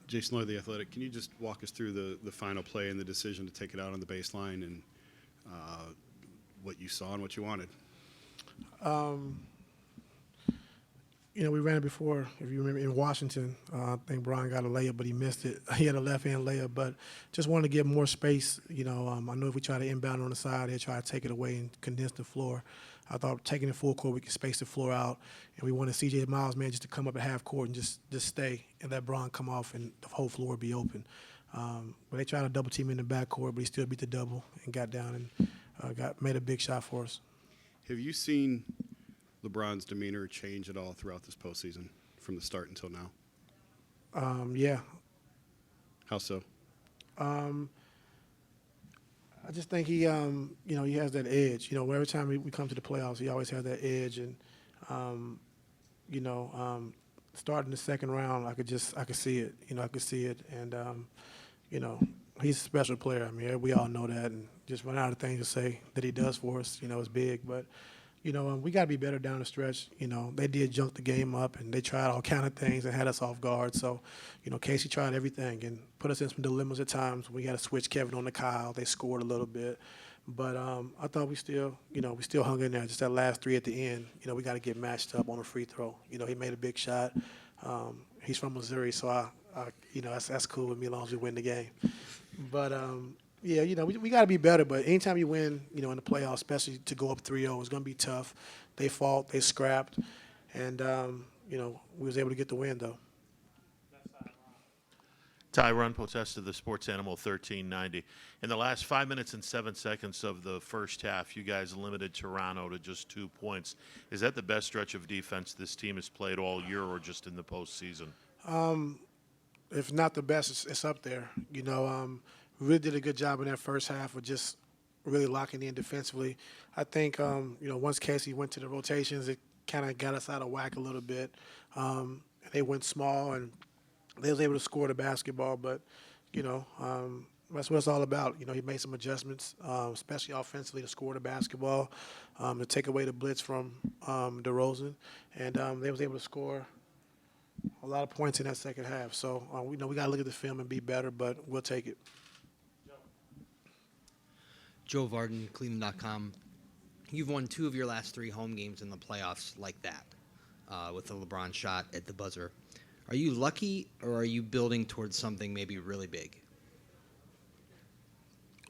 Jason Lloyd, The Athletic. Can you just walk us through the final play and the decision to take it out on the baseline and what you saw and what you wanted? We ran it before, if you remember, in Washington. I think Brian got a layup, but he missed it. He had a left-hand layup, but just wanted to give more space. I know if we try to inbound on the side, they try to take it away and condense the floor. I thought taking it full court, we could space the floor out, and we wanted C.J. Miles, man, just to come up at half court and just stay and let Brian come off and the whole floor be open. But they tried to double team in the backcourt, but he still beat the double and got down and made a big shot for us. Have you seen LeBron's demeanor change at all throughout this postseason from the start until now? Yeah. How so? I just think he has that edge. Every time we come to the playoffs, he always has that edge. And, starting the second round, I could see it. I could see it. And, he's a special player. I mean, we all know that. And just run out of things to say that he does for us, is big. But, we got to be better down the stretch. They did junk the game up, and they tried all kind of things and had us off guard. So, Casey tried everything and put us in some dilemmas at times. We had to switch Kevin on to Kyle. They scored a little bit. But I thought we still hung in there. Just that last three at the end, we got to get matched up on a free throw. He made a big shot. He's from Missouri, so that's cool with me as long as we win the game. But, yeah, we got to be better. But anytime you win, in the playoffs, especially to go up 3-0, it's going to be tough. They fought, they scrapped, and, we was able to get the win, though. Tyron Potesta, the Sports Animal 1390. In the last 5 minutes and 7 seconds of the first half, you guys limited Toronto to just 2 points. Is that the best stretch of defense this team has played all year or just in the postseason? If not the best, it's up there. We really did a good job in that first half of just really locking in defensively. I think, once Casey went to the rotations, it kind of got us out of whack a little bit. They went small, and they was able to score the basketball. But, that's what it's all about. He made some adjustments, especially offensively, to score the basketball, to take away the blitz from DeRozan. And they was able to score a lot of points in that second half. So, we got to look at the film and be better, but we'll take it. Joe Varden, Cleveland.com. You've won 2 of your last 3 home games in the playoffs like that, with the LeBron shot at the buzzer. Are you lucky, or are you building towards something maybe really big?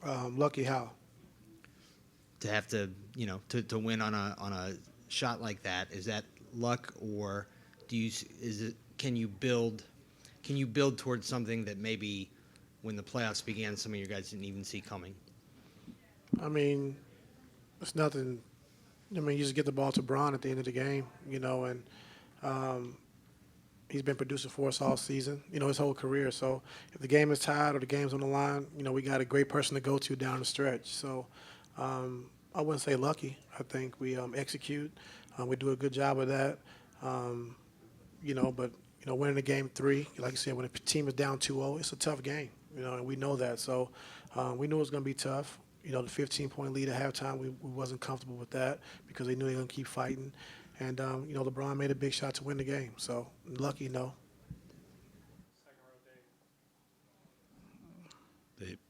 Lucky how? To have to, to win on a shot like that, is that luck, or can you build towards something that maybe when the playoffs began, some of you guys didn't even see coming? I mean, it's nothing. You just get the ball to Bron at the end of the game, and he's been producing for us all season, his whole career. So if the game is tied or the game's on the line, we got a great person to go to down the stretch. So I wouldn't say lucky. I think we execute. We do a good job of that. But winning the game 3, like I said, when a team is down 2-0, it's a tough game, and we know that. So we knew it was going to be tough. The 15-point lead at halftime, we wasn't comfortable with that because they knew they were going to keep fighting. And, LeBron made a big shot to win the game. So, lucky, no.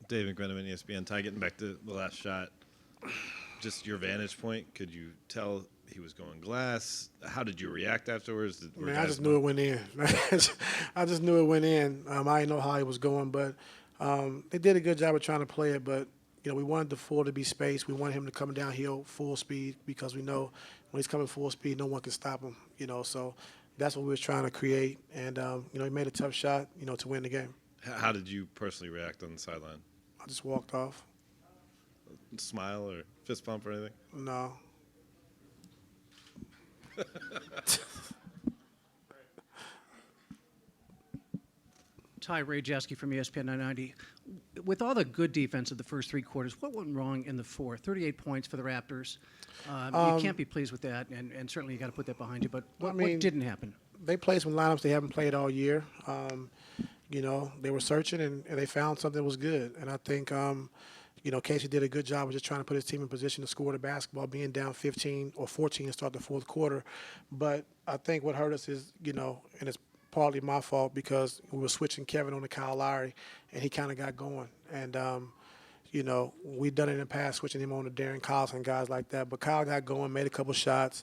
David Grenneman, ESPN. Ty, getting back to the last shot, just your vantage point, could you tell he was going glass? How did you react afterwards? I just knew it went in. I just knew it went in. I didn't know how it was going, but they did a good job of trying to play it. But, we wanted the floor to be spaced. We wanted him to come downhill full speed because we know when he's coming full speed, no one can stop him, So that's what we was trying to create. And, he made a tough shot, to win the game. How did you personally react on the sideline? I just walked off. Smile or fist bump or anything? No. Ty, Ray Jasky from ESPN 990. With all the good defense of the first 3 quarters, what went wrong in the fourth? 38 points for the Raptors. You can't be pleased with that, and certainly you got to put that behind you. But what didn't happen? They played some lineups they haven't played all year. They were searching, and they found something that was good. And I think, Casey did a good job of just trying to put his team in position to score the basketball, being down 15 or 14 to start the fourth quarter. But I think what hurt us is, and it's partly my fault because we were switching Kevin on to Kyle Lowry, and he kind of got going. And you know, we've done it in the past, switching him on to Darren Collison and guys like that. But Kyle got going, made a couple shots,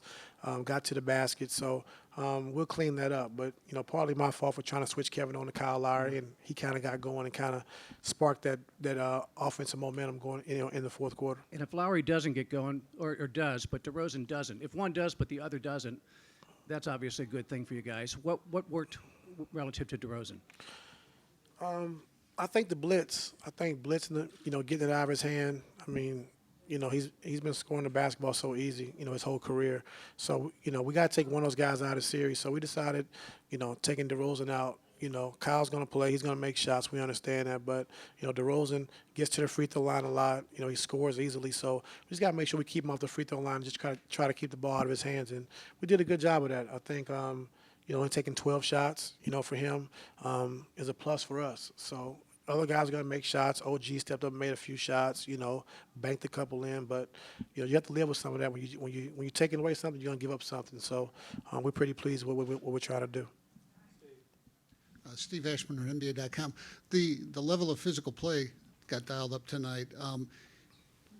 got to the basket. So we'll clean that up. But, you know, partly my fault for trying to switch Kevin on to Kyle Lowry, and he kind of got going and kind of sparked that offensive momentum going, you know, in the fourth quarter. And if Lowry doesn't get going, or does, but DeRozan doesn't, if one does but the other doesn't, that's obviously a good thing for you guys. What worked relative to DeRozan? I think the blitz. I think blitzing, you know, getting it out of his hand. I mean, you know, he's been scoring the basketball so easy, you know, his whole career. So, you know, we got to take one of those guys out of the series. So we decided, you know, taking DeRozan out. You know, Kyle's going to play. He's going to make shots. We understand that. But, you know, DeRozan gets to the free throw line a lot. You know, he scores easily. So we just got to make sure we keep him off the free throw line and just try to keep the ball out of his hands. And we did a good job of that. I think, you know, only taking 12 shots, you know, for him is a plus for us. So other guys are going to make shots. OG stepped up and made a few shots, you know, banked a couple in. But, you know, you have to live with some of that. When you're taking away something, you're going to give up something. So we're pretty pleased with what we're trying to do. Steve Ashman at NBA.com. The level of physical play got dialed up tonight.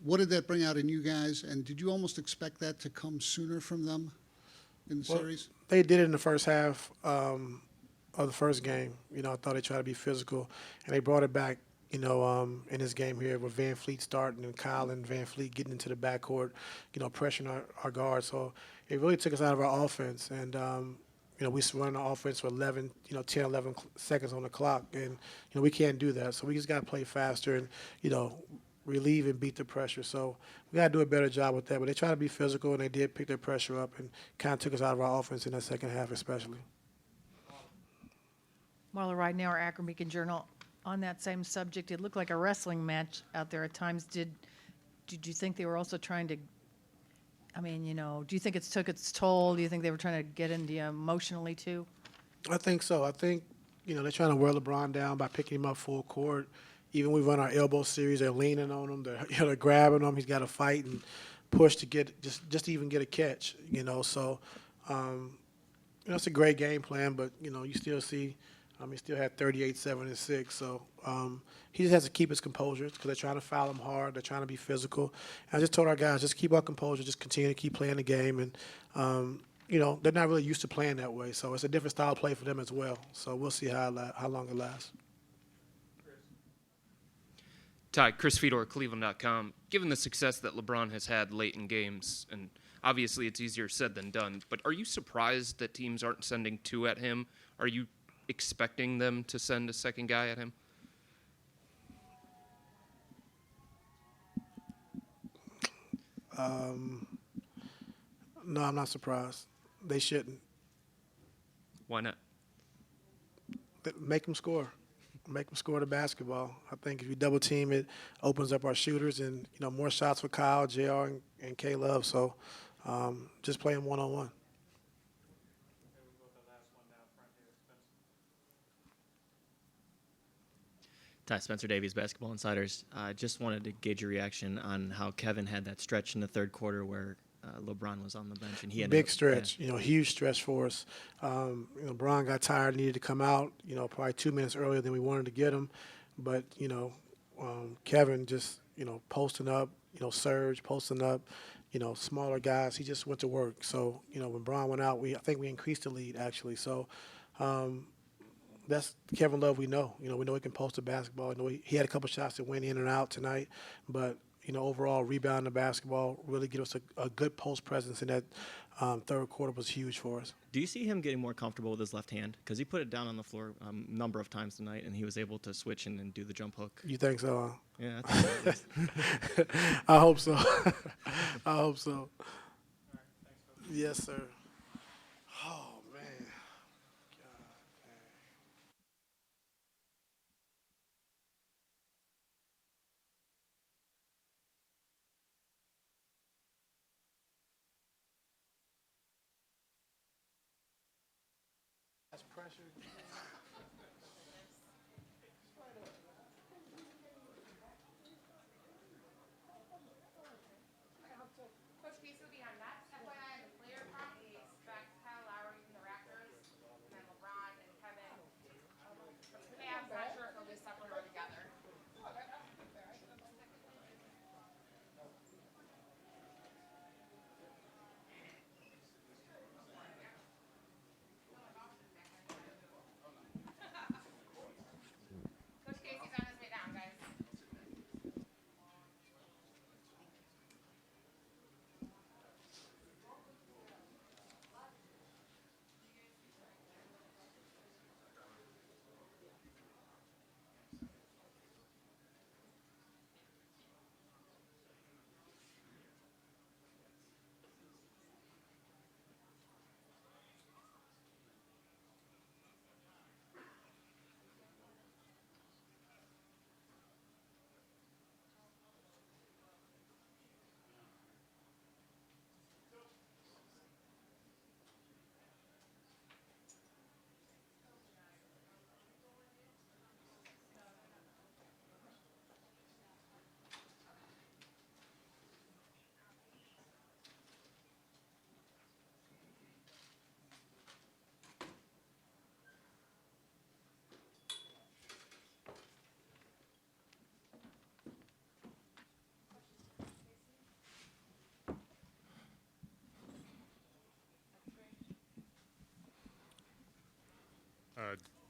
What did that bring out in you guys? And did you almost expect that to come sooner from them in the series? They did it in the first half of the first game. You know, I thought they tried to be physical, and they brought it back, you know, in this game here with Van Fleet starting and Kyle and Van Fleet getting into the backcourt, you know, pressuring our guards. So it really took us out of our offense. And, you know, we run our offense for 11, you know, 10, 11 seconds on the clock. And, you know, we can't do that. So we just got to play faster and, you know, relieve and beat the pressure. So we got to do a better job with that. But they tried to be physical, and they did pick their pressure up and kind of took us out of our offense in that second half especially. Marla Ridenour, Akron Beacon Journal. On that same subject, it looked like a wrestling match out there at times. Did you think they were also trying to, I mean, you know, do you think it took its toll? Do you think they were trying to get into you emotionally too? I think so. I think, you know, they're trying to wear LeBron down by picking him up full court. Even we run our elbow series, they're leaning on him, they're grabbing him. He's got to fight and push to get just to even get a catch, you know. So, you know, it's a great game plan, but, you know, you still see he still had 38, 7, and 6. So he just has to keep his composure because they're trying to foul him hard. They're trying to be physical. And I just told our guys, just keep our composure, just continue to keep playing the game. And, you know, they're not really used to playing that way. So it's a different style of play for them as well. So we'll see how long it lasts. Ty, Chris Fedor, Cleveland.com. Given the success that LeBron has had late in games, and obviously it's easier said than done, but are you surprised that teams aren't sending two at him? Are you expecting them to send a second guy at him? No, I'm not surprised. They shouldn't. Why not? Make them score. Make them score the basketball. I think if you double team it, opens up our shooters and, you know, more shots for Kyle, JR, and K-Love. So just play them one-on-one. Ty, Spencer Davies, Basketball Insiders. Just wanted to gauge your reaction on how Kevin had that stretch in the third quarter where LeBron was on the bench and he had big stretch, you know, huge stretch for us. You know, LeBron got tired, needed to come out, you know, probably 2 minutes earlier than we wanted to get him. But, you know, Kevin just, you know, posting up, you know, Serge posting up, you know, smaller guys. He just went to work. So, you know, when Bron went out, I think we increased the lead actually. So that's Kevin Love we know. You know, we know he can post the basketball. You know, he had a couple shots that went in and out tonight, but you know, overall rebound the basketball really give us a good post presence in that third quarter was huge for us. Do you see him getting more comfortable with his left hand? Because he put it down on the floor a number of times tonight, and he was able to switch and do the jump hook. You think so? Yeah, I think so. I hope so. I hope so. Yes, sir. Oh, man. That's pressure. Coach Case will be on that. FYI, the player prop, we expect Kyle Lowry from the Raptors, and then LeBron and Kevin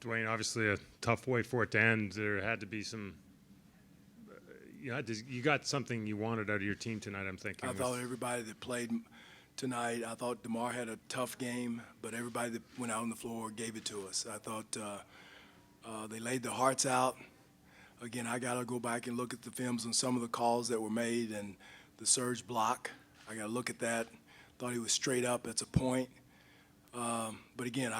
Dwayne, obviously a tough way for it to end. There had to be some. You got something you wanted out of your team tonight. I'm thinking. I thought everybody that played tonight. I thought DeMar had a tough game, but everybody that went out on the floor gave it to us. I thought they laid their hearts out. Again, I got to go back and look at the films on some of the calls that were made and the surge block. I got to look at that. Thought he was straight up. That's a point. But again,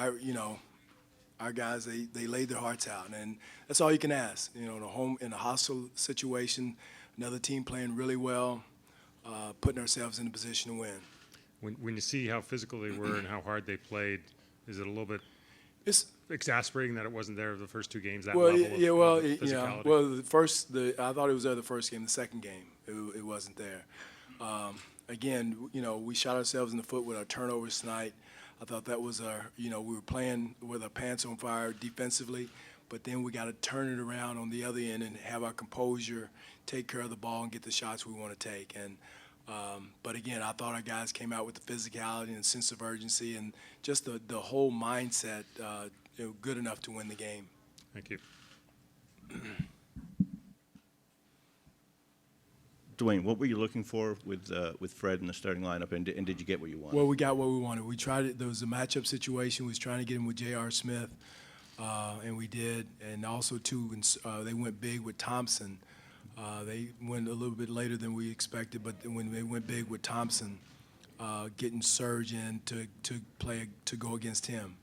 our guys, they laid their hearts out, and that's all you can ask. In a hostile situation, another team playing really well, putting ourselves in a position to win. When you see how physical they were and how hard they played, is it a little bit It's exasperating that it wasn't there the first two games? I thought it was there the first game. The second game, it wasn't there. Again, we shot ourselves in the foot with our turnovers tonight. I thought that was we were playing with our pants on fire defensively, but then we got to turn it around on the other end and have our composure, take care of the ball, and get the shots we want to take. And but again, I thought our guys came out with the physicality and sense of urgency and just the whole mindset, good enough to win the game. Thank you. Dwayne, what were you looking for with Fred in the starting lineup, and did you get what you wanted? Well, we got what we wanted. We tried it. There was a matchup situation. We was trying to get him with J.R. Smith, and we did. And also, too, they went big with Thompson. They went a little bit later than we expected, but when they went big with Thompson, getting Serge in to go against him.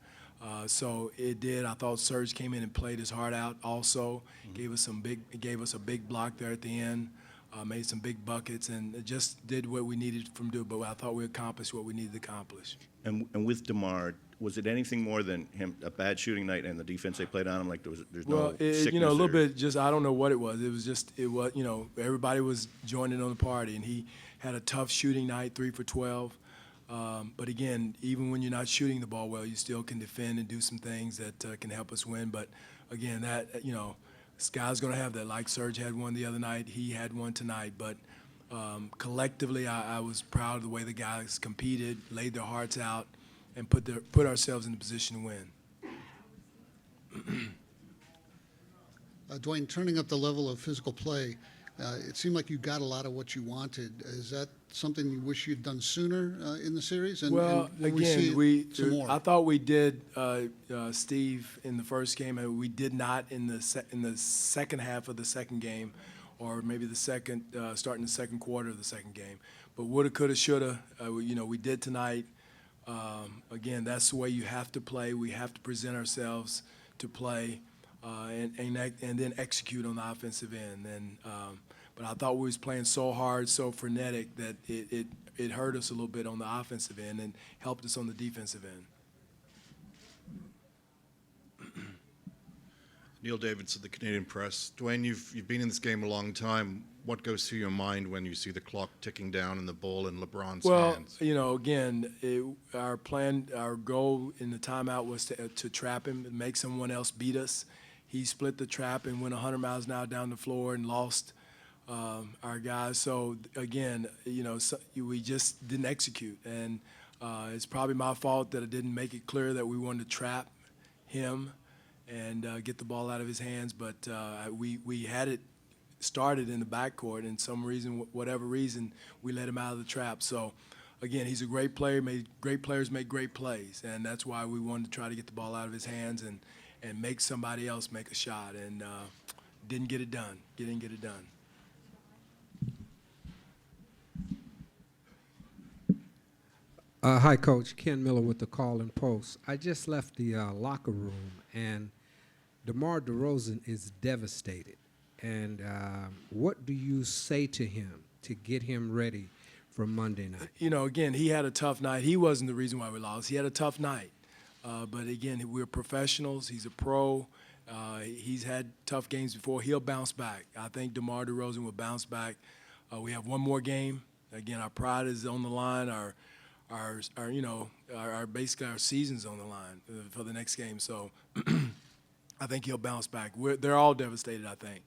So it did. I thought Serge came in and played his heart out also, gave us a big block there at the end. Made some big buckets and just did what we needed from do. But I thought we accomplished what we needed to accomplish. And with DeMar, was it anything more than a bad shooting night and the defense they played on him? Like there's no sickness a little bit. Just I don't know what it was. It was everybody was joining on the party, and he had a tough shooting night, 3 for 12. But again, even when you're not shooting the ball well, you still can defend and do some things that can help us win. But again, this guy's going to have that. Like Serge had one the other night, he had one tonight. But collectively, I was proud of the way the guys competed, laid their hearts out, and put ourselves in a position to win. Dwayne, turning up the level of physical play, it seemed like you got a lot of what you wanted. Is that something you wish you'd done sooner in the series? And I thought we did, Steve, in the first game, and we did not in the second half of the second game, or maybe starting the second quarter of the second game. But woulda, coulda, shoulda. We did tonight. Again, that's the way you have to play. We have to present ourselves to play, and then execute on the offensive end. But I thought we was playing so hard, so frenetic that it hurt us a little bit on the offensive end and helped us on the defensive end. Neil Davidson, the Canadian Press. Dwayne, you've been in this game a long time. What goes through your mind when you see the clock ticking down and the ball in LeBron's hands? Well, again, our goal in the timeout was to trap him and make someone else beat us. He split the trap and went 100 miles an hour down the floor and lost our guys. So again, we just didn't execute, and it's probably my fault that I didn't make it clear that we wanted to trap him and get the ball out of his hands. But we had it started in the backcourt, and whatever reason, we let him out of the trap. So again, he's a great player. Great players make great plays, and that's why we wanted to try to get the ball out of his hands and make somebody else make a shot, and didn't get it done. Didn't get it done. Hi, Coach. Ken Miller with the Call and Post. I just left the locker room, and DeMar DeRozan is devastated. And what do you say to him to get him ready for Monday night? Again, he had a tough night. He wasn't the reason why we lost. He had a tough night. But again, we're professionals. He's a pro. He's had tough games before. He'll bounce back. I think DeMar DeRozan will bounce back. We have one more game. Again, our pride is on the line. Basically our season's on the line for the next game. So I think he'll bounce back. They're all devastated, I think.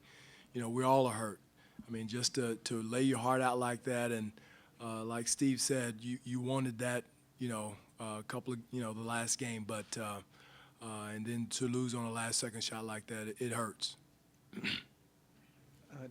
We all are hurt. I mean, just to lay your heart out like that, and like Steve said, you wanted that, a couple of, the last game. But and then to lose on a last-second shot like that, it hurts.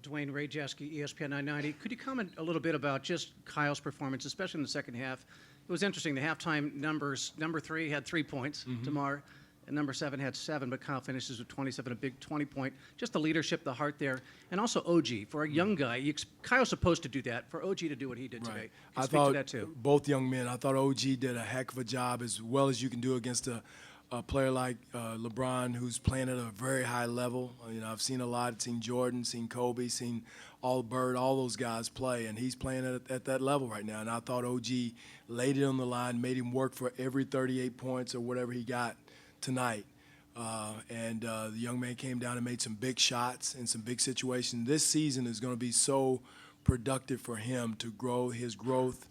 Dwayne Rajeski, ESPN 990. Could you comment a little bit about just Kyle's performance, especially in the second half? It was interesting. The halftime numbers, number 3 had 3 points, DeMar, and number 7 had 7, but Kyle finishes with 27, a big 20-point. Just the leadership, the heart there. And also OG. For a young guy, Kyle's supposed to do that. For OG to do what he did today, I speak thought to that too. both young men, I thought OG did a heck of a job, as well as you can do against a player like LeBron, who's playing at a very high level. You know, I've seen a lot. Seen Jordan, seen Kobe, seen Bird, all those guys play, and he's playing at that level right now. And I thought OG laid it on the line, made him work for every 38 points or whatever he got tonight. The young man came down and made some big shots in some big situations. This season is going to be so productive for him to grow his growth.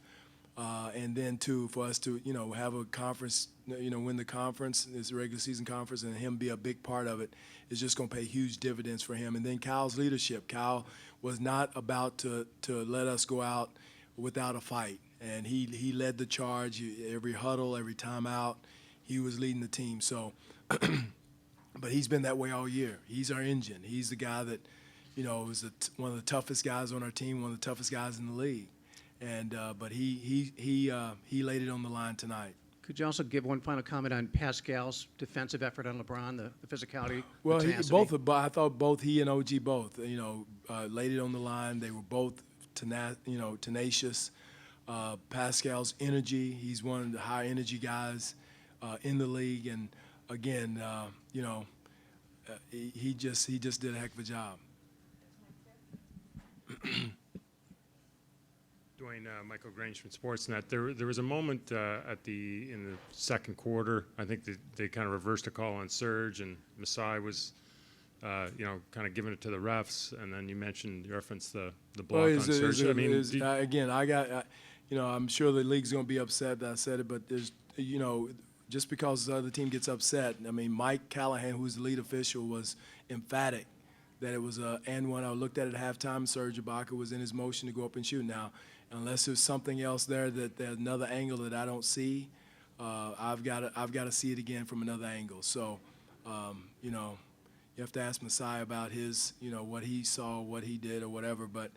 And then, too, for us to, have a conference, win the conference, this regular season conference, and him be a big part of it is just going to pay huge dividends for him. And then Kyle's leadership. Kyle was not about to let us go out without a fight. And he led the charge. Every huddle, every timeout, he was leading the team. So, but he's been that way all year. He's our engine. He's the guy that, is one of the toughest guys on our team, one of the toughest guys in the league. And but he laid it on the line tonight. Could you also give one final comment on Pascal's defensive effort on LeBron, the physicality? Well, the I thought both he and OG both, laid it on the line. They were both, tenacious. Pascal's energy, he's one of the high energy guys in the league, and again, he just did a heck of a job. Dwayne, Michael Grange from Sportsnet. There was a moment in the second quarter. I think they kind of reversed a call on Serge, and Masai was, kind of giving it to the refs. And then you referenced the block on Serge. Again, I'm sure the league's going to be upset that I said it, but there's, just because the other team gets upset. I mean, Mike Callahan, who's the lead official, was emphatic that it was a and one. I looked at it at halftime. Serge Ibaka was in his motion to go up and shoot. Now, unless there's something else there there's another angle that I don't see, I've got to see it again from another angle. So, you have to ask Masai about his, what he saw, what he did, or whatever. But,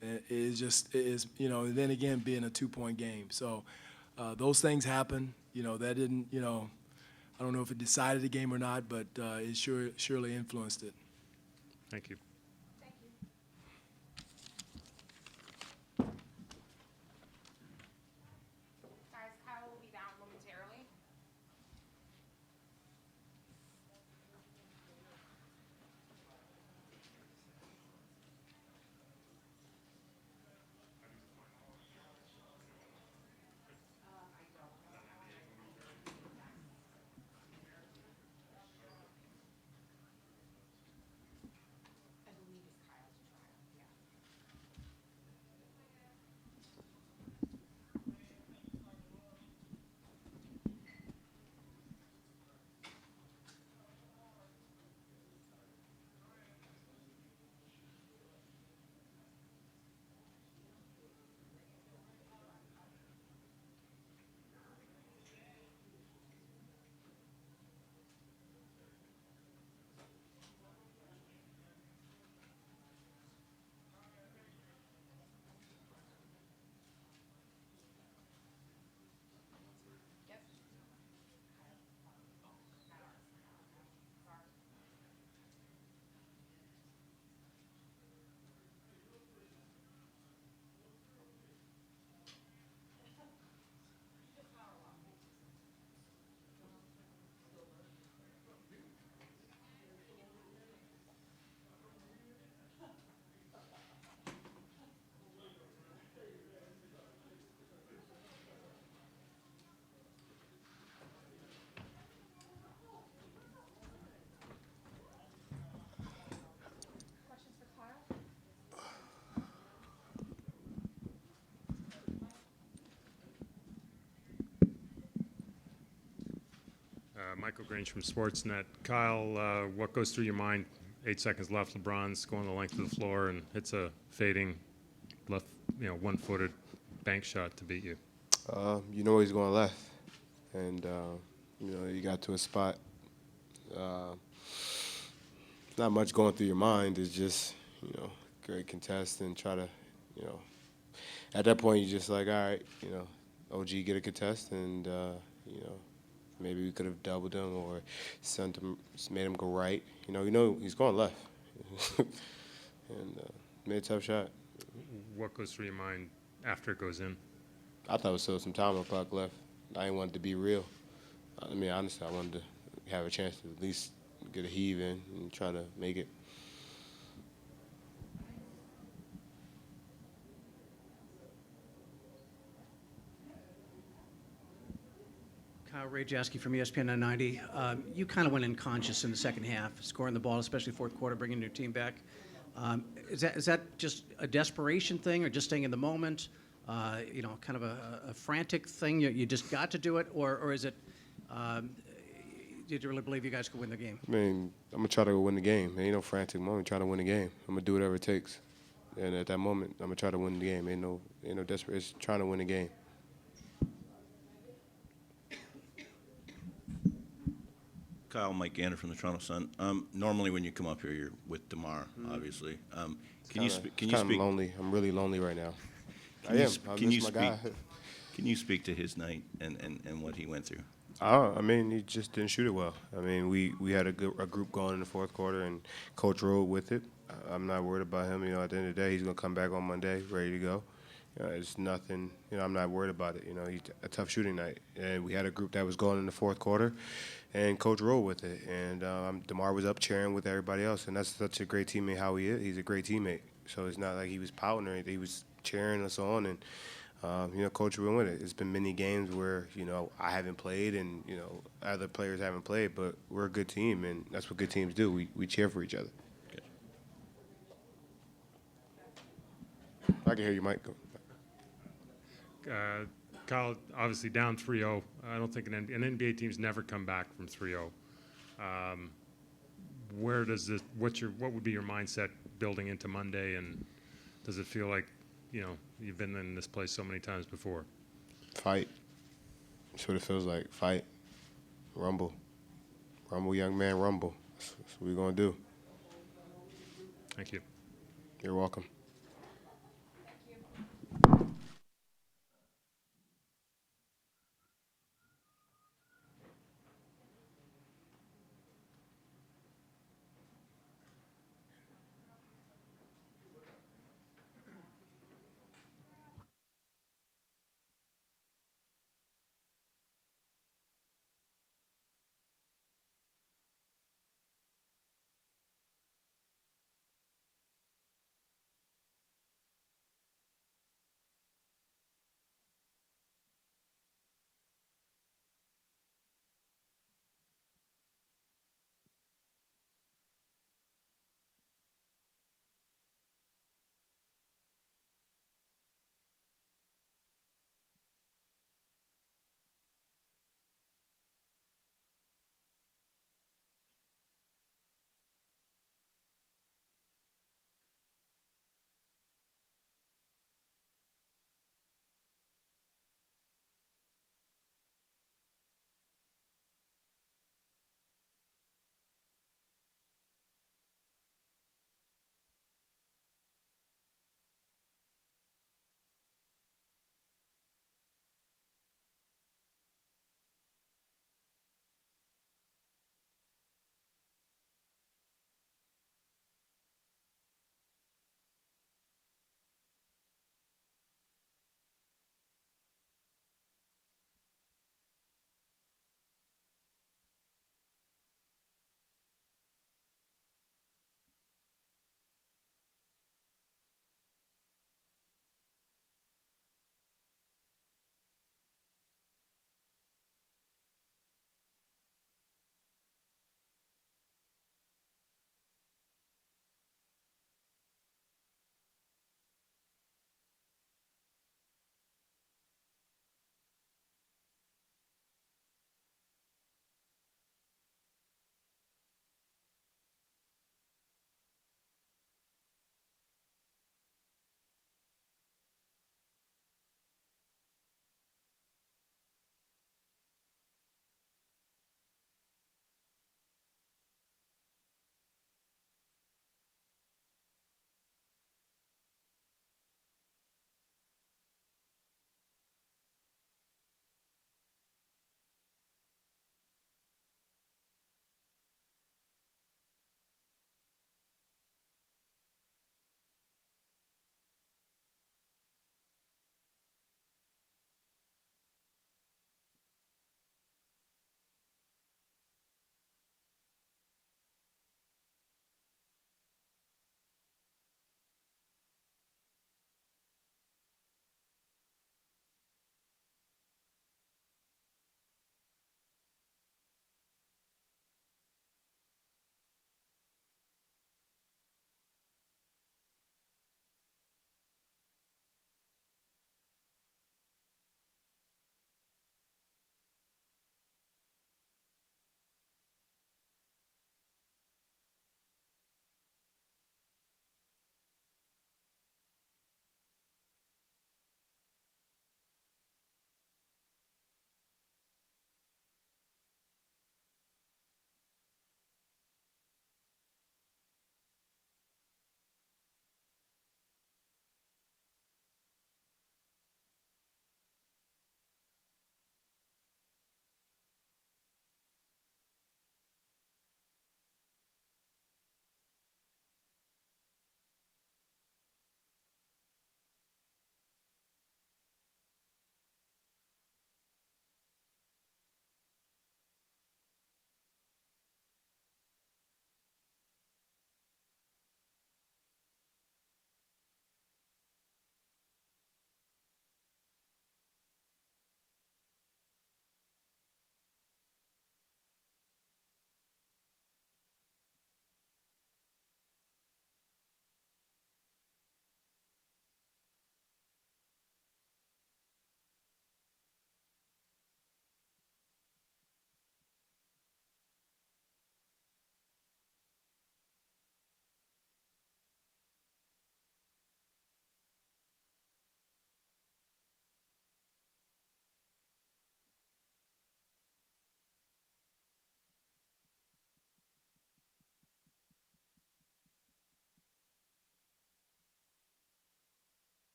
it is, and then again being a 2-point game. So, those things happen. That didn't, I don't know if it decided the game or not, but it surely influenced it. Thank you. Guys, Kyle will be down momentarily. Michael Grange from Sportsnet. Kyle, what goes through your mind? 8 seconds left. LeBron's going the length of the floor and hits a fading left, one-footed bank shot to beat you. He's going left, and You got to a spot. Not much going through your mind. It's just, great contest and try to, at that point you're just like, all right, OG get a contest and, maybe we could have doubled him or sent him, made him go right. He's going left. And made a tough shot. What goes through your mind after it goes in? I thought it was still some time on the clock left. I didn't want it to be real. I mean, honestly, I wanted to have a chance to at least get a heave in and try to make it. Kyle Ray Jaski from ESPN 990. You kind of went unconscious in the second half, scoring the ball, especially fourth quarter, bringing your team back. Is that just a desperation thing, or just staying in the moment? Kind of a frantic thing. You just got to do it, or is it? Did you really believe you guys could win the game? I mean, I'm gonna try to go win the game. Ain't no frantic moment. Try to win the game. I'm gonna do whatever it takes. And at that moment, I'm gonna try to win the game. Ain't no desperate. It's trying to win the game. Kyle, Mike Gander from the Toronto Sun. Normally, when you come up here, you're with DeMar, obviously. Can you speak? I'm lonely. I'm really lonely right now. Can you speak? Can you speak to his night and what he went through? I mean, he just didn't shoot it well. I mean, we had a group going in the fourth quarter, and Coach rode with it. I'm not worried about him. At the end of the day, he's gonna come back on Monday, ready to go. It's nothing. I'm not worried about it. He's a tough shooting night, and we had a group that was going in the fourth quarter, and Coach rode with it. And DeMar was up cheering with everybody else, and that's such a great teammate. How he is, he's a great teammate. So it's not like he was pouting or anything. He was cheering us on, and Coach went with it. It's been many games where I haven't played, and other players haven't played, but we're a good team, and that's what good teams do. We cheer for each other. I can hear you, Mike. Kyle, obviously down 3-0. I don't think an NBA team's never come back from 3-0. What would be your mindset building into Monday, and does it feel like, you've been in this place so many times before? Fight. That's what it feels like. Fight. Rumble. Rumble, young man, rumble. That's what we're going to do. Thank you. You're welcome.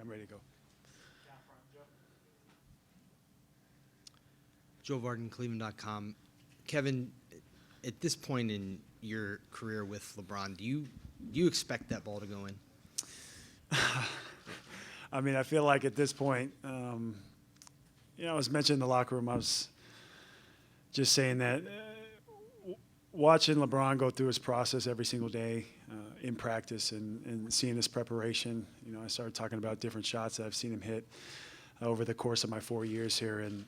I'm ready to go. Joe Varden, Cleveland.com. Kevin, at this point in your career with LeBron, do you expect that ball to go in? I mean, I feel like at this point, I was mentioning in the locker room, I was just saying that watching LeBron go through his process every single day in practice and seeing his preparation, I started talking about different shots that I've seen him hit over the course of my 4 years here. And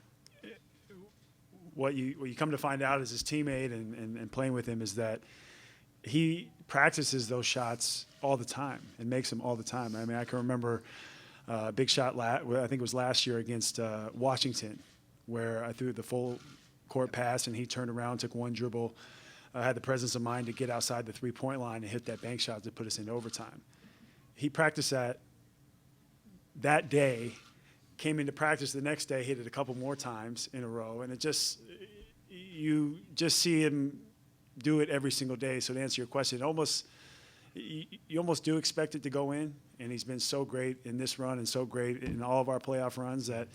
what you come to find out as his teammate and playing with him is that he practices those shots all the time and makes them all the time. I mean, I can remember a big shot, I think it was last year against Washington, where I threw the full court pass and he turned around, took one dribble, had the presence of mind to get outside the three-point line and hit that bank shot to put us in overtime. He practiced that day, came into practice the next day, hit it a couple more times in a row, and you just see him do it every single day. So to answer your question, you almost do expect it to go in, and he's been so great in this run and so great in all of our playoff runs that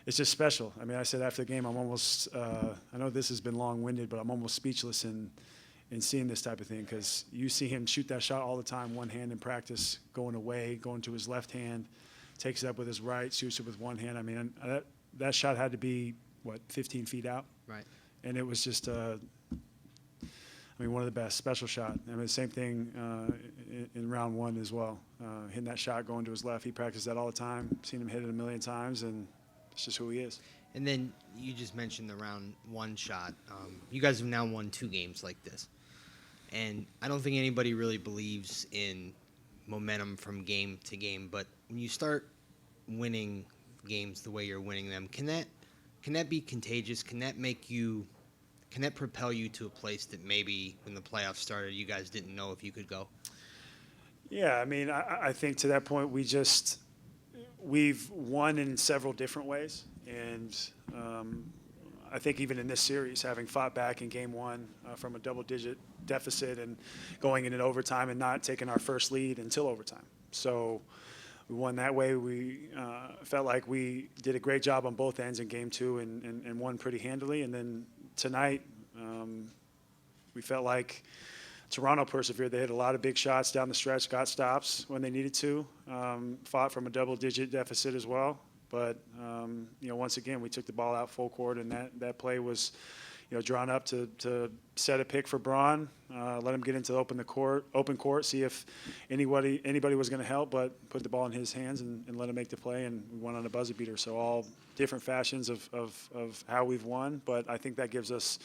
it's just special. I mean, I said after the game, I'm almost I know this has been long-winded, but I'm almost speechless in seeing this type of thing, because you see him shoot that shot all the time, one hand in practice, going away, going to his left hand, takes it up with his right, shoots it with one hand. I mean, that shot had to be, 15 feet out? Right. And it was just, one of the best, special shot. I mean, same thing in round one as well. Hitting that shot, going to his left. He practiced that all the time. Seen him hit it a million times, and it's just who he is. And then you just mentioned the round one shot. You guys have now won 2 games like this. And I don't think anybody really believes in momentum from game to game, but when you start winning games the way you're winning them, can that be contagious? Can that propel you to a place that maybe when the playoffs started you guys didn't know if you could go? Yeah, I mean, I think to that point we've won in several different ways, and I think even in this series, having fought back in game one from a double-digit deficit and going in overtime and not taking our first lead until overtime. So we won that way. We felt like we did a great job on both ends in game two and won pretty handily. And then tonight, we felt like Toronto persevered. They hit a lot of big shots down the stretch, got stops when they needed to, fought from a double-digit deficit as well. But, once again, we took the ball out full court, and that play was, drawn up to set a pick for Braun, let him get into the open court, see if anybody was going to help, but put the ball in his hands and let him make the play, and we won on a buzzer beater. So all different fashions of how we've won, but I think that gives us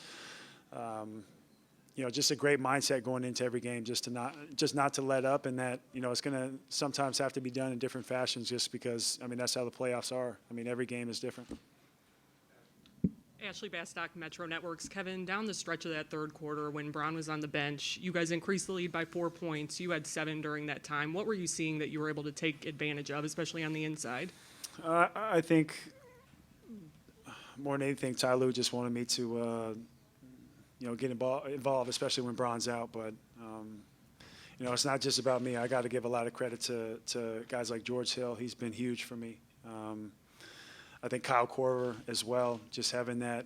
just a great mindset going into every game, just not to let up, and that, it's going to sometimes have to be done in different fashions just because, that's how the playoffs are. Every game is different. Ashley Bastock, Metro Networks. Kevin, down the stretch of that third quarter when Braun was on the bench, you guys increased the lead by 4 points. You had 7 during that time. What were you seeing that you were able to take advantage of, especially on the inside? I think more than anything, Ty Lue just wanted me to get involved, especially when Braun's out. But, it's not just about me. I got to give a lot of credit to guys like George Hill. He's been huge for me. I think Kyle Korver as well, just having that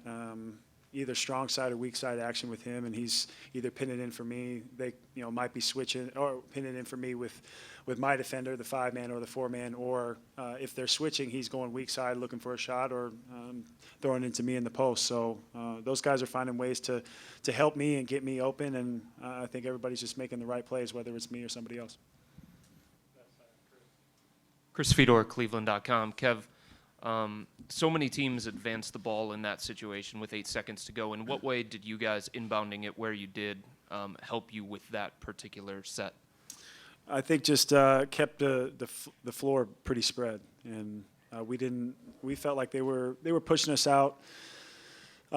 either strong side or weak side action with him, and he's either pinning in for me. They might be switching or pinning in for me with my defender, the 5-man or the 4-man, or if they're switching, he's going weak side looking for a shot or throwing into me in the post. So those guys are finding ways to help me and get me open, and I think everybody's just making the right plays, whether it's me or somebody else. Chris Fedor, Cleveland.com. Kev, so many teams advance the ball in that situation with 8 seconds to go. In what way did you guys inbounding it where you did help you with that particular set? I think just kept the floor pretty spread, and we felt like they were pushing us out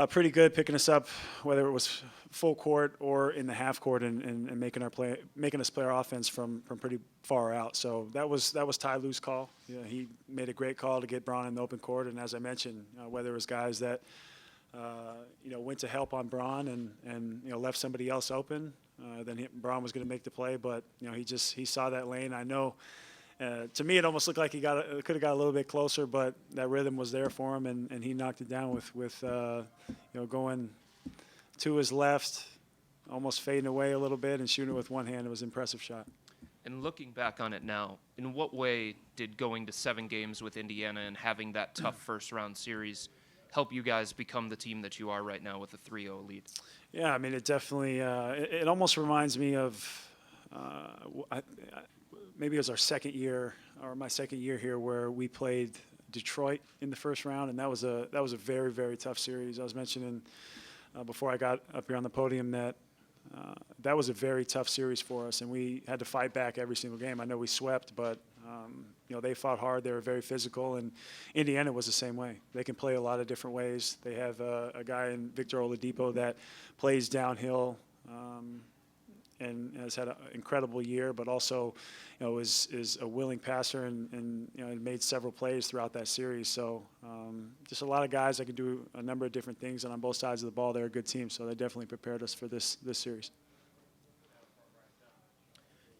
pretty good, picking us up, whether it was full court or in the half court, and making us play our offense from pretty far out. So that was Ty Lue's call. He made a great call to get Braun in the open court, and as I mentioned, whether it was guys that went to help on Braun and left somebody else open, then Braun was going to make the play. But he saw that lane. I know To me, it almost looked like he could have got a little bit closer, but that rhythm was there for him, and he knocked it down with going to his left, almost fading away a little bit and shooting it with one hand. It was an impressive shot. And looking back on it now, in what way did going to 7 games with Indiana and having that tough first-round series help you guys become the team that you are right now with a 3-0 lead? Yeah, I mean, it definitely it almost reminds me of maybe it was our second year or my second year here where we played Detroit in the first round, and that was a very, very tough series. I was mentioning before I got up here on the podium that that was a very tough series for us, and we had to fight back every single game. I know we swept, but they fought hard. They were very physical, and Indiana was the same way. They can play a lot of different ways. They have a guy in Victor Oladipo that plays downhill and has had an incredible year, but also is a willing passer and made several plays throughout that series. So just a lot of guys that can do a number of different things, and on both sides of the ball, they're a good team. So they definitely prepared us for this series.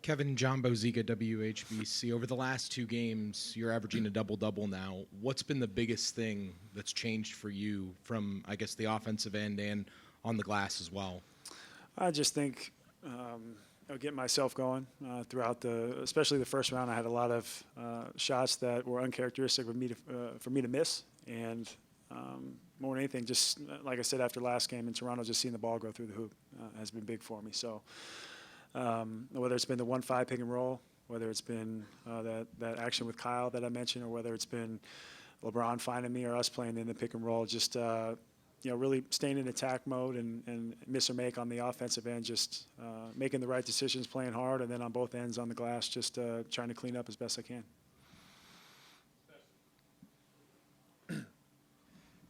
Kevin, John Boziga, WHBC. Over the last 2 games, you're averaging a double-double now. What's been the biggest thing that's changed for you from, I guess, the offensive end and on the glass as well? I just think getting myself going throughout especially the first round. I had a lot of shots that were uncharacteristic for me to miss, and more than anything, just like I said after last game in Toronto, just seeing the ball go through the hoop has been big for me. So whether it's been the 1-5 pick and roll, whether it's been that action with Kyle that I mentioned, or whether it's been LeBron finding me or us playing in the pick and roll, just really staying in attack mode and miss or make on the offensive end, just making the right decisions, playing hard, and then on both ends on the glass, just trying to clean up as best I can.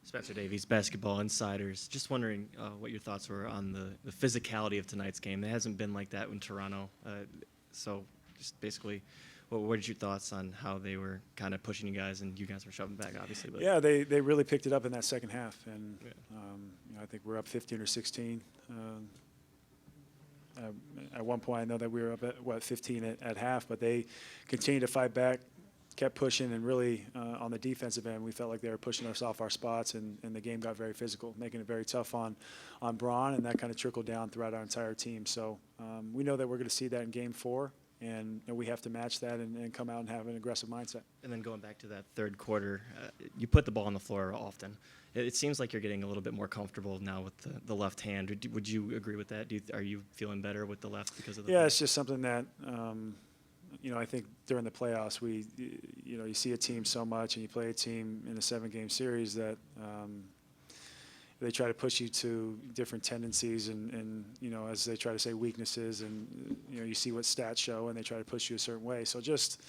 Spencer Davies, Basketball Insiders. Just wondering what your thoughts were on the physicality of tonight's game. It hasn't been like that in Toronto. So just basically, what are your thoughts on how they were kind of pushing you guys and you guys were shoving back, obviously? But. Yeah, they really picked it up in that second half. And I think we're up 15 or 16. At one point, I know that we were up at 15 at half, but they continued to fight back, kept pushing, and really on the defensive end, we felt like they were pushing us off our spots, and the game got very physical, making it very tough on Braun, and that kind of trickled down throughout our entire team. So we know that we're going to see that in Game 4, and we have to match that and come out and have an aggressive mindset. And then going back to that third quarter, you put the ball on the floor often. It seems like you're getting a little bit more comfortable now with the left hand. Would you agree with that? Are you feeling better with the left because of the? Yeah, it's just something that I think during the playoffs, you see a team so much, and you play a team in a 7-game series that they try to push you to different tendencies and as they try to say, weaknesses, and you see what stats show, and they try to push you a certain way. So just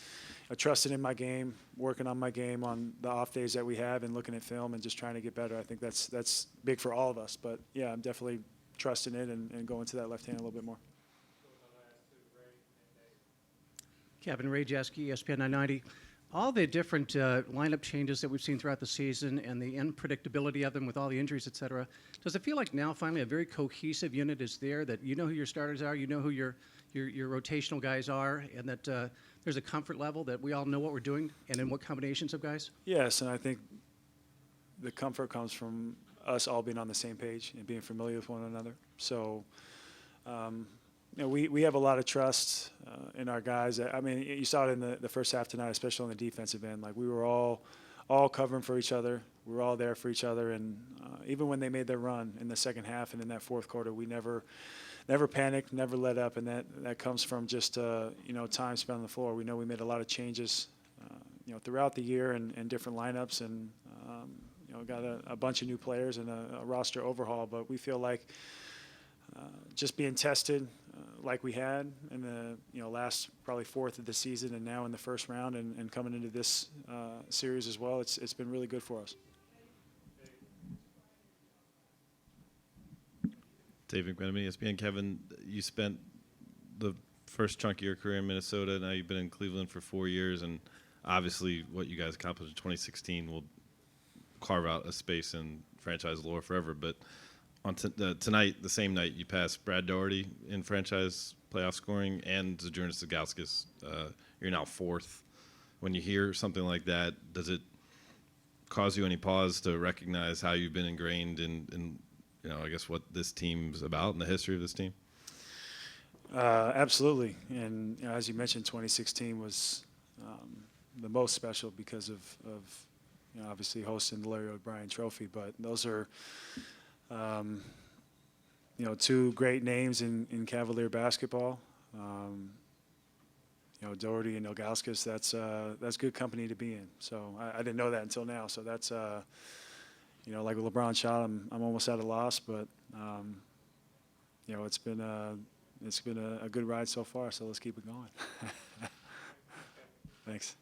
trusting in my game, working on my game on the off days that we have, and looking at film and just trying to get better. I think that's big for all of us. But yeah, I'm definitely trusting it and going to that left hand a little bit more. Kevin Ray Jeske, ESPN 990. All the different lineup changes that we've seen throughout the season and the unpredictability of them with all the injuries, et cetera, does it feel like now finally a very cohesive unit is there, that you know who your starters are, you know who your rotational guys are, and that there's a comfort level that we all know what we're doing and in what combinations of guys? Yes, and I think the comfort comes from us all being on the same page and being familiar with one another. So we have a lot of trust in our guys. I mean, you saw it in the first half tonight, especially on the defensive end. Like, we were all covering for each other. We were all there for each other. And even when they made their run in the second half and in that fourth quarter, we never panicked, never let up. And that comes from just time spent on the floor. We know we made a lot of changes throughout the year and different lineups, and got a bunch of new players and a roster overhaul. But we feel like just being tested like we had in the last probably fourth of the season, and now in the first round, and coming into this series as well, it's been really good for us. David McMenamin, ESPN. Kevin, you spent the first chunk of your career in Minnesota. Now you've been in Cleveland for 4 years, and obviously what you guys accomplished in 2016 will carve out a space in franchise lore forever. But on tonight, the same night, you passed Brad Daugherty in franchise playoff scoring and Zydrunas Ilgauskas. You're now fourth when you hear something like that, does it cause you any pause to recognize how you've been ingrained in I guess what this team's about and the history of this team? Absolutely. And as you mentioned, 2016 was the most special because of obviously hosting the Larry O'Brien Trophy. But those are, two great names in Cavalier basketball. Doherty and Ilgauskas, that's good company to be in. So I didn't know that until now. So that's, like with LeBron shot, I'm almost at a loss, but it's been a good ride so far. So let's keep it going. Thanks.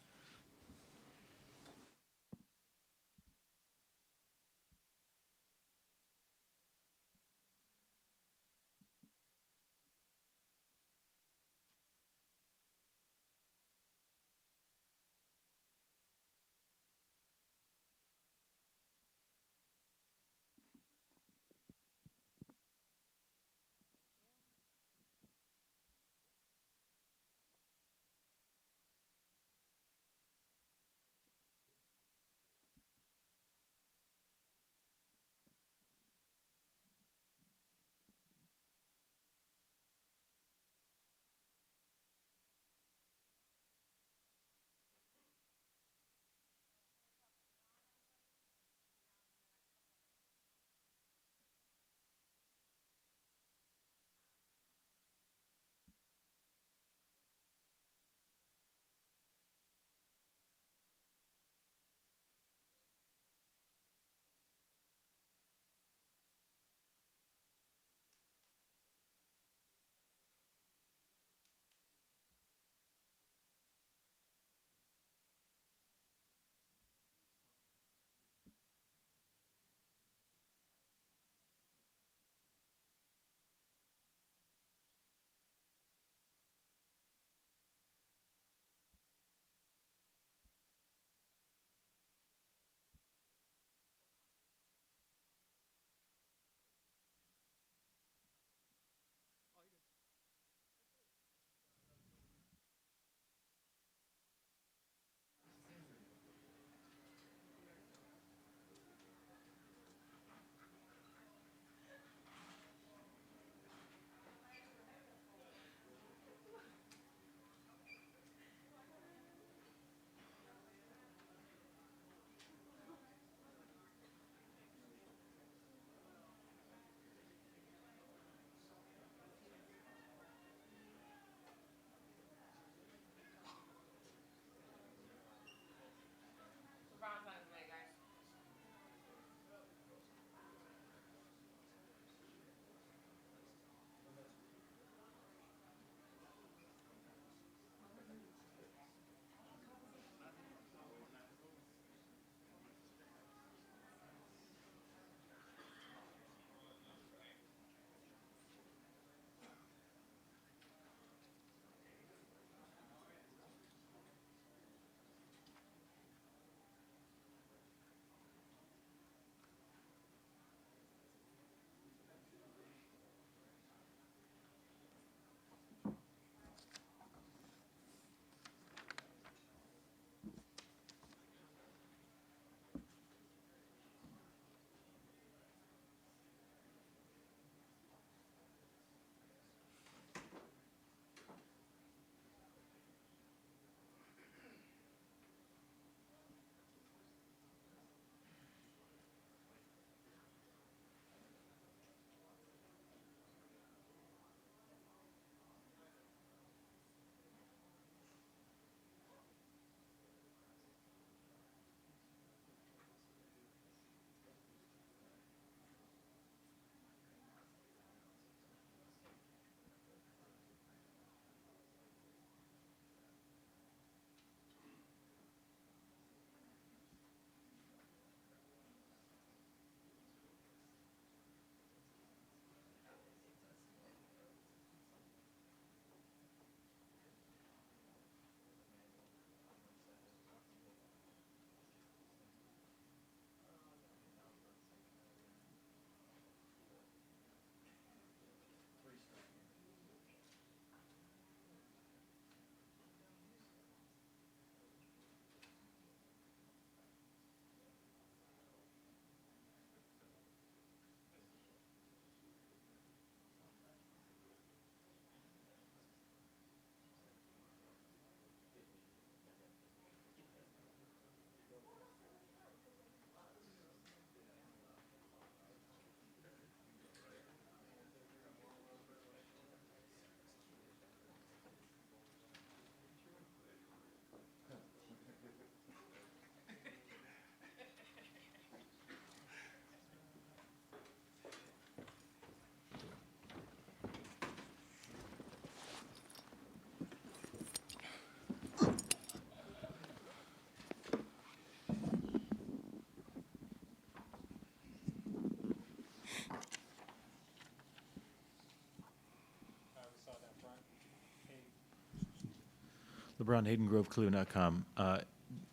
LeBron, Hayden Grove, Cleveland.com.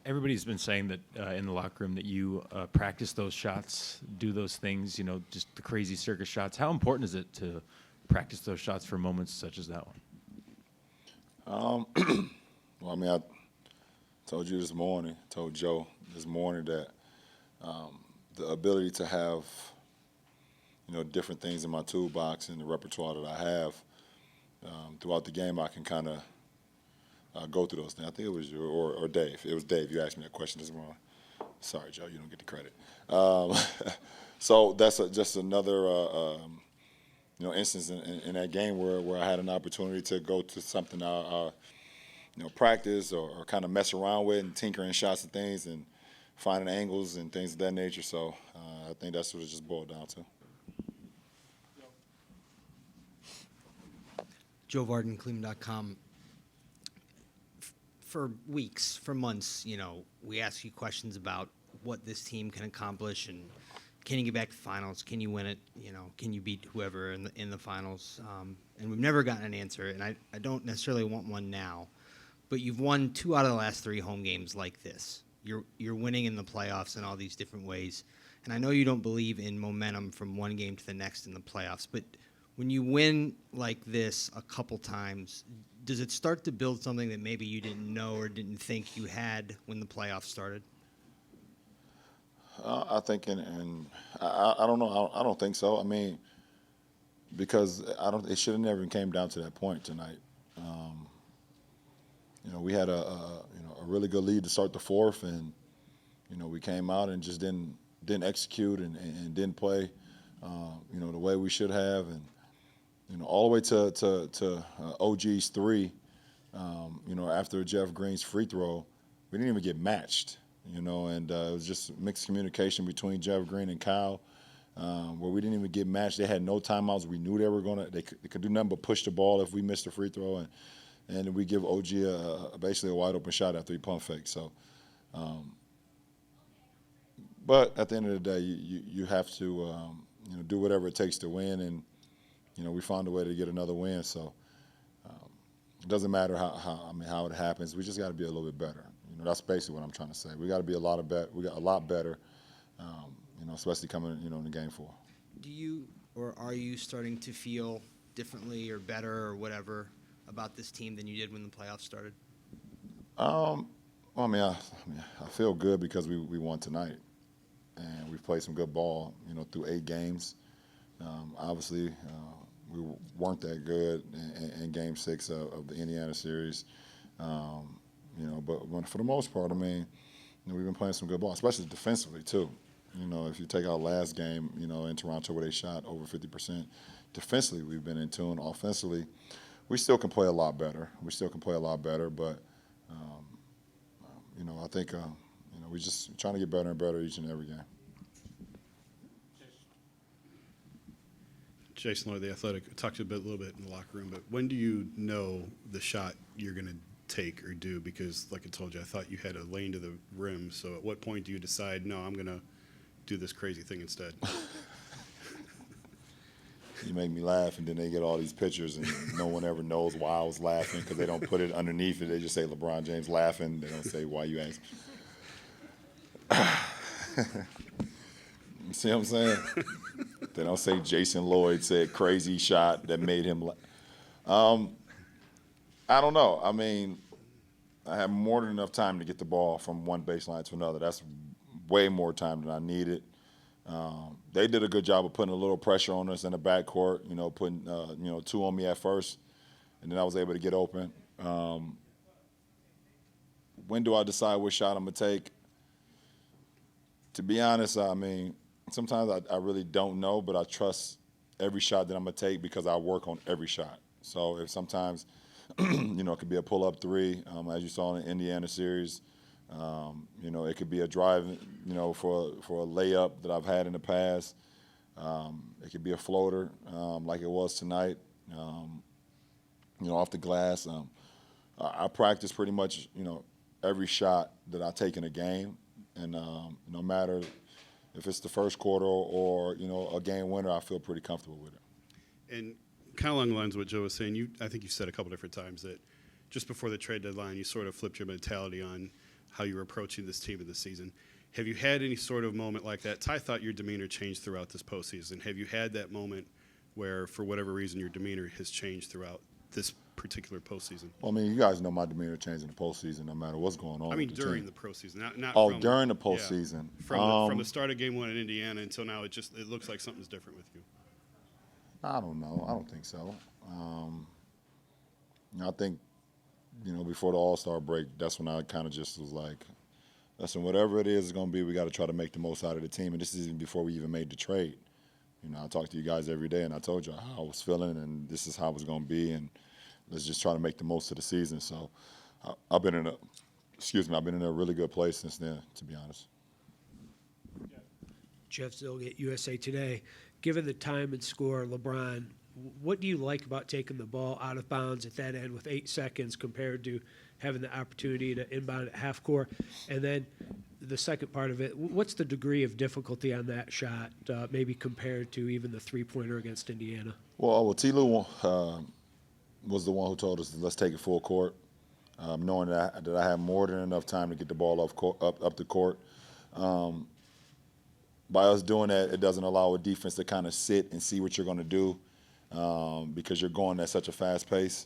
Everybody's been saying that in the locker room that you practice those shots, do those things, just the crazy circus shots. How important is it to practice those shots for moments such as that one? Well, I mean, I told you this morning, told Joe this morning that the ability to have, different things in my toolbox and the repertoire that I have throughout the game, I can kind of go through those things. I think it was you or Dave. It was Dave. You asked me that question this morning. Sorry, Joe, you don't get the credit. So that's just another, instance in that game where I had an opportunity to go to something I practice or kind of mess around with and tinkering shots and things and finding angles and things of that nature. So I think that's what it just boiled down to. Joe Varden, Cleveland.com. For weeks, for months, we ask you questions about what this team can accomplish and can you get back to finals? Can you win it? Can you beat whoever in the finals? And we've never gotten an answer, and I don't necessarily want one now. But you've won 2 out of the last 3 home games like this. You're winning in the playoffs in all these different ways. And I know you don't believe in momentum from one game to the next in the playoffs, but when you win like this a couple times, does it start to build something that maybe you didn't know or didn't think you had when the playoffs started? I think, and I don't know. I don't think so. I mean, because it should have never came down to that point tonight. We had a really good lead to start the fourth, and we came out and just didn't execute and didn't play, the way we should have, and all the way to OG's 3, after Jeff Green's free throw, we didn't even get matched, and it was just mixed communication between Jeff Green and Kyle, where we didn't even get matched. They had no timeouts. We knew they could do nothing but push the ball if we missed a free throw, and we give OG basically a wide open shot after he pump fake. So, but at the end of the day, you have to do whatever it takes to win, and we found a way to get another win. So it doesn't matter how it happens. We just got to be a little bit better. That's basically what I'm trying to say. We got to be a lot better. Especially coming in game 4. Do you or are you starting to feel differently or better or whatever about this team than you did when the playoffs started? I feel good because we won tonight, and we've played some good ball, through 8 games. Obviously, we weren't that good in Game 6 of the Indiana series, but for the most part, we've been playing some good ball, especially defensively too. If you take our last game, in Toronto where they shot over 50%, defensively we've been in tune. Offensively, we still can play a lot better. But I think we're just trying to get better and better each and every game. Jason Lloyd, The Athletic, talked a little bit in the locker room, but when do you know the shot you're going to take or do? Because, like I told you, I thought you had a lane to the rim. So at what point do you decide, no, I'm going to do this crazy thing instead? You make me laugh, and then they get all these pictures, and no one ever knows why I was laughing because they don't put it underneath it. They just say LeBron James laughing. They don't say why you ask. You see what I'm saying? They don't say Jason Lloyd said crazy shot that made him laugh. I don't know. I have more than enough time to get the ball from one baseline to another. That's way more time than I needed. They did a good job of putting a little pressure on us in the backcourt, putting 2 on me at first, and then I was able to get open. When do I decide which shot I'm going to take? To be honest, sometimes I really don't know, but I trust every shot that I'm going to take because I work on every shot. So if sometimes, it could be a pull-up 3, as you saw in the Indiana series. It could be a drive, for a layup that I've had in the past. It could be a floater, like it was tonight, off the glass. I practice pretty much, every shot that I take in a game, and no matter if it's the first quarter or a game winner, I feel pretty comfortable with it. And kind of along the lines of what Joe was saying, I think you said a couple different times that just before the trade deadline, you sort of flipped your mentality on how you were approaching this team in the season. Have you had any sort of moment like that? Ty thought your demeanor changed throughout this postseason. Have you had that moment where, for whatever reason, your demeanor has changed throughout this particular postseason? Well, I mean, you guys know my demeanor changed in the postseason no matter what's going on. I mean, with the during team. the postseason, not Oh, from, during the yeah. postseason. From the start of Game 1 in Indiana until now, it looks like something's different with you. I don't know. I don't think so. I think, before the All-Star break, that's when I kind of just was like, listen, whatever it is it's going to be, we got to try to make the most out of the team. And this is even before we even made the trade. I talk to you guys every day, and I told you how I was feeling, and this is how it was going to be, and let's just try to make the most of the season. So I've been in a really good place since then, to be honest. Jeff Zilgate, USA Today. Given the time and score, LeBron, what do you like about taking the ball out of bounds at that end with 8 seconds compared to having the opportunity to inbound at half court? And then the second part of it, what's the degree of difficulty on that shot, maybe compared to even the three-pointer against Indiana? Well, T-Lou was the one who told us, let's take it full court, knowing that I had more than enough time to get the ball up the court. By us doing that, it doesn't allow a defense to kind of sit and see what you're going to do because you're going at such a fast pace.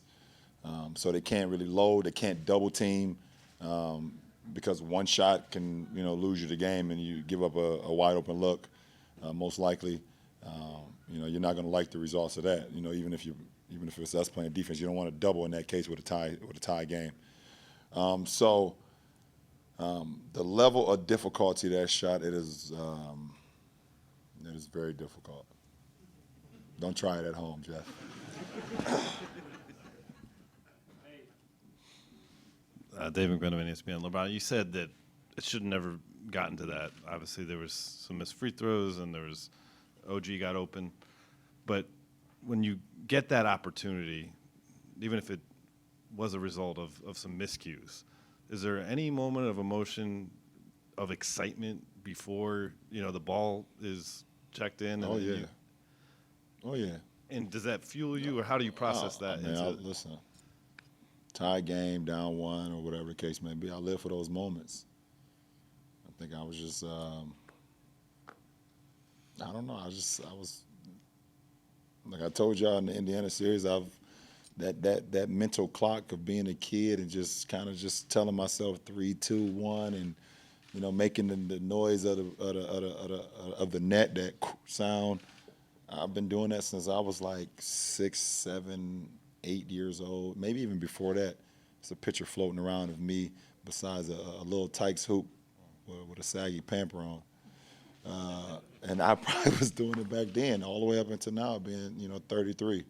So they can't really load. They can't double team because one shot can lose you the game and you give up a wide open look. Most likely, you're not going to like the results of that. Even if it's us playing defense, you don't want to double in that case with a tie game. The level of difficulty of that shot, it is very difficult. Don't try it at home, Jeff. David McMenamin, ESPN. LeBron, you said that it should have never gotten to that. Obviously, there was some missed free throws, and there was OG got open. But when you get that opportunity, even if it was a result of some miscues, is there any moment of emotion, of excitement before the ball is checked in? Oh yeah. Oh yeah. And does that fuel you, or how do you process that? Listen, tie game, down one, or whatever the case may be. I live for those moments. I think I was just, I don't know. I was like I told y'all in the Indiana series. That mental clock of being a kid and just kind of just telling myself 3, 2, 1, and making the noise of the net, that sound. I've been doing that since I was like 6, 7, 8 years old, maybe even before that. It's a picture floating around of me besides a little Tykes hoop with a saggy pamper on. And I probably was doing it back then, all the way up until now, being 33.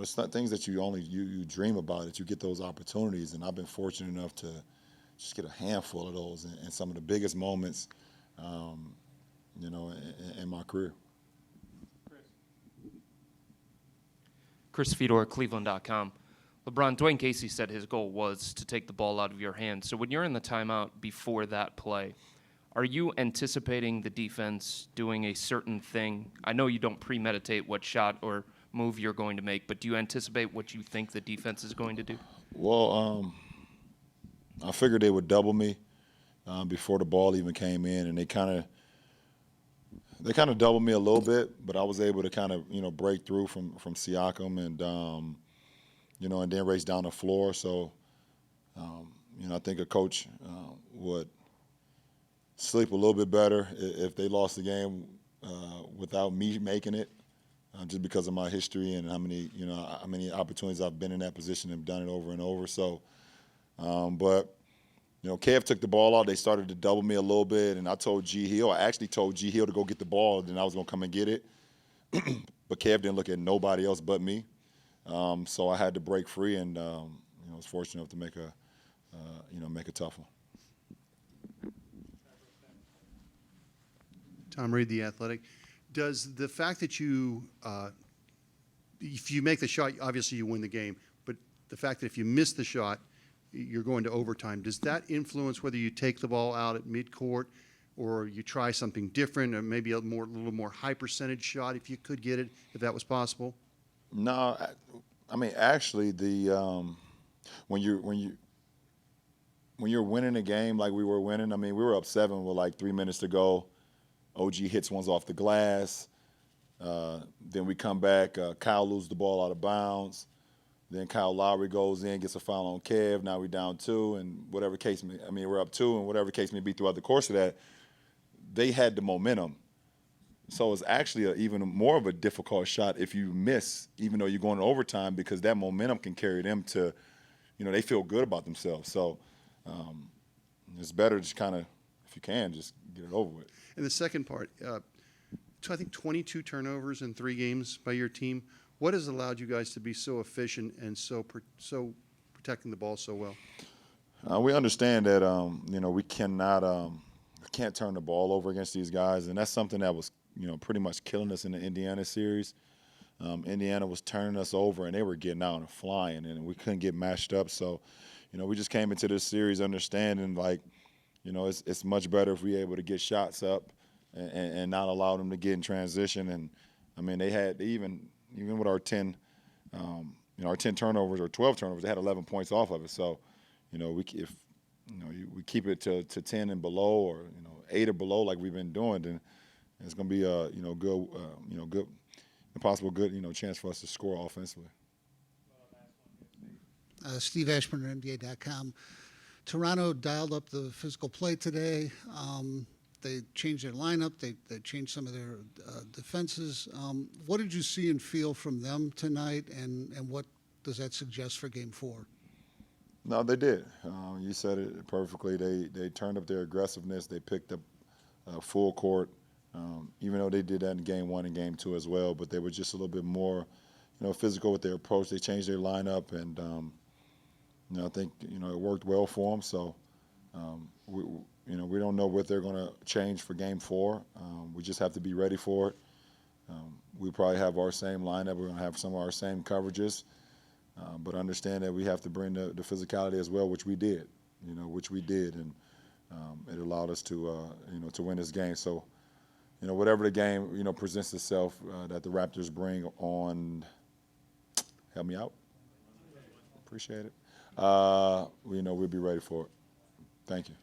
It's not things that you dream about, that you get those opportunities, and I've been fortunate enough to just get a handful of those in some of the biggest moments, in my career. Chris Fedor, Cleveland.com. LeBron, Dwayne Casey said his goal was to take the ball out of your hands. So when you're in the timeout before that play, are you anticipating the defense doing a certain thing? I know you don't premeditate what shot or move you're going to make, but do you anticipate what you think the defense is going to do? Well, I figured they would double me before the ball even came in, and they kind of doubled me a little bit, but I was able to kind of break through from Siakam and and then race down the floor. So I think a coach would sleep a little bit better if they lost the game without me making it. Just because of my history and how many opportunities I've been in that position and done it over and over. So, but Kev took the ball out. They started to double me a little bit, and I told G Hill. I actually told G Hill to go get the ball, then I was gonna come and get it. But Kev didn't look at nobody else but me, so I had to break free, and I was fortunate enough to make a tough one. Tom Reed, The Athletic. Does the fact that if you make the shot, obviously you win the game, but the fact that if you miss the shot, you're going to overtime, does that influence whether you take the ball out at midcourt or you try something different, or maybe a little more high percentage shot if you could get it, if that was possible? No, I mean, actually, when you're winning a game like we were winning, I mean, we were up 7 with like 3 minutes to go. OG hits ones off the glass. Then we come back. Kyle loses the ball out of bounds. Then Kyle Lowry goes in, gets a foul on Kev. Now we're down 2, and whatever case may, I mean, we're up 2, and whatever case may be throughout the course of that, they had the momentum. So it's actually even more of a difficult shot if you miss, even though you're going to overtime, because that momentum can carry them to, they feel good about themselves. So it's better just kind of, if you can, just get it over with. And the second part, I think 22 turnovers in 3 games by your team. What has allowed you guys to be so efficient and so protecting the ball so well? We understand that we can't turn the ball over against these guys, and that's something that was pretty much killing us in the Indiana series. Indiana was turning us over, and they were getting out and flying, and we couldn't get matched up. So, we just came into this series understanding it's much better if we're able to get shots up and not allow them to get in transition. And I mean, they had even with our 10 turnovers or 12 turnovers, they had 11 points off of it. So, if we keep it to 10 and below, or 8 or below like we've been doing, then it's going to be a good, possible good chance for us to score offensively. Steve Ashburn, NBA.com. Toronto dialed up the physical play today. They changed their lineup. They changed some of their defenses. What did you see and feel from them tonight, and what does that suggest for Game 4? No, they did. You said it perfectly. They turned up their aggressiveness. They picked up full court, even though they did that in Game 1 and Game 2 as well. But they were just a little bit more, physical with their approach. They changed their lineup, and I think it worked well for them. So we don't know what they're going to change for Game 4. We just have to be ready for it. We probably have our same lineup. We're going to have some of our same coverages. But understand that we have to bring the physicality as well, which we did, and it allowed us to win this game. So, whatever the game, presents itself that the Raptors bring on, help me out. Appreciate it. We'll be ready for it. Thank you.